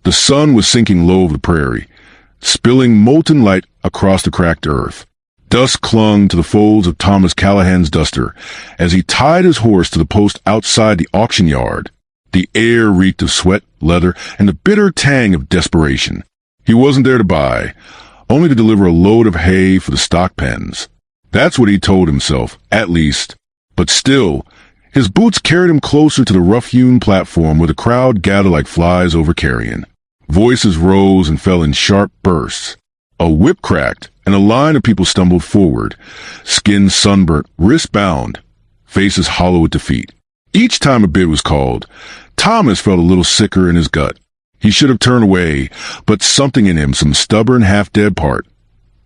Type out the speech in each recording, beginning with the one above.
The sun was sinking low over the prairie, spilling molten light across the cracked earth. Dust clung to the folds of Thomas Callahan's duster as he tied his horse to the post outside the auction yard. The air reeked of sweat, leather, and the bitter tang of desperation. He wasn't there to buy, only to deliver a load of hay for the stock pens. That's what he told himself, at least. But still, his boots carried him closer to the rough-hewn platform where the crowd gathered like flies over carrion. Voices rose and fell in sharp bursts. A whip cracked, and a line of people stumbled forward, skin sunburnt, wrist bound, faces hollow with defeat. Each time a bid was called, Thomas felt a little sicker in his gut. He should have turned away, but something in him, some stubborn, half-dead part,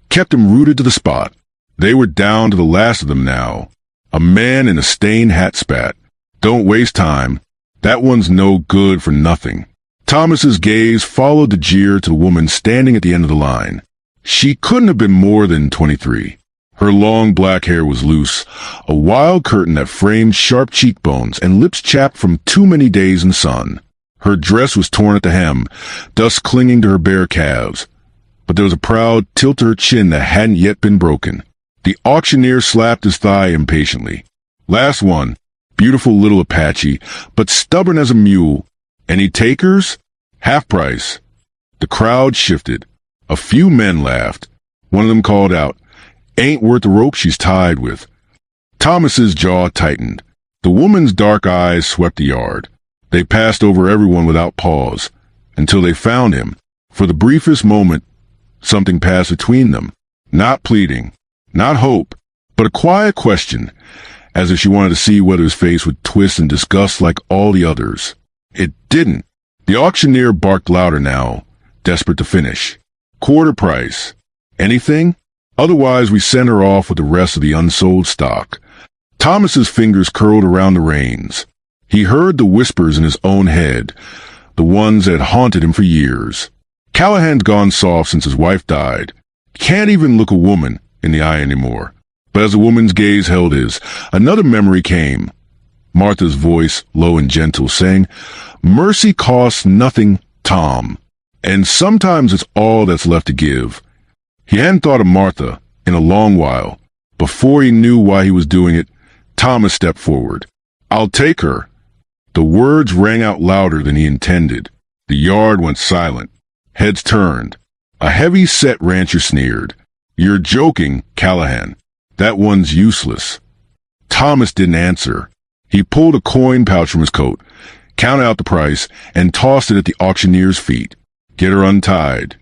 kept him rooted to the spot. They were down to the last of them now. A man in a stained hat spat. Don't waste time. That one's no good for nothing. Thomas's gaze followed the jeer to the woman standing at the end of the line. She couldn't have been more than 23. Her long black hair was loose, a wild curtain that framed sharp cheekbones and lips chapped from too many days in sun. Her dress was torn at the hem, dust clinging to her bare calves. But there was a proud tilt to her chin that hadn't yet been broken. The auctioneer slapped his thigh impatiently. Last one, beautiful little Apache, but stubborn as a mule. Any takers? Half price. The crowd shifted. A few men laughed. One of them called out, "Ain't worth the rope she's tied with." Thomas's jaw tightened. The woman's dark eyes swept the yard. They passed over everyone without pause, until they found him. For the briefest moment, something passed between them. Not pleading, not hope, but a quiet question, as if she wanted to see whether his face would twist in disgust like all the others. It didn't. The auctioneer barked louder now, desperate to finish. "Quarter price. Anything? Otherwise we send her off with the rest of the unsold stock." Thomas's fingers curled around the reins. He heard the whispers in his own head, the ones that haunted him for years. Callahan's gone soft since his wife died. Can't even look a woman in the eye anymore. But as the woman's gaze held his, another memory came. Martha's voice, low and gentle, saying, "Mercy costs nothing, Tom. And sometimes it's all that's left to give." He hadn't thought of Martha in a long while. Before he knew why he was doing it, Thomas stepped forward. "I'll take her." The words rang out louder than he intended. The yard went silent. Heads turned. A heavy-set rancher sneered. "You're joking, Callahan. That one's useless." Thomas didn't answer. He pulled a coin pouch from his coat, counted out the price, and tossed it at the auctioneer's feet. "Get her untied."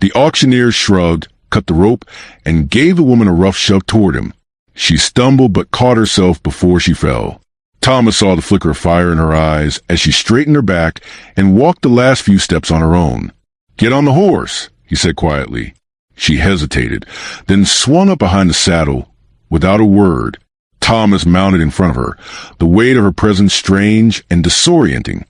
The auctioneer shrugged, cut the rope, and gave the woman a rough shove toward him. She stumbled but caught herself before she fell. Thomas saw the flicker of fire in her eyes as she straightened her back and walked the last few steps on her own. "Get on the horse," he said quietly. She hesitated, then swung up behind the saddle. Without a word, Thomas mounted in front of her, the weight of her presence strange and disorienting.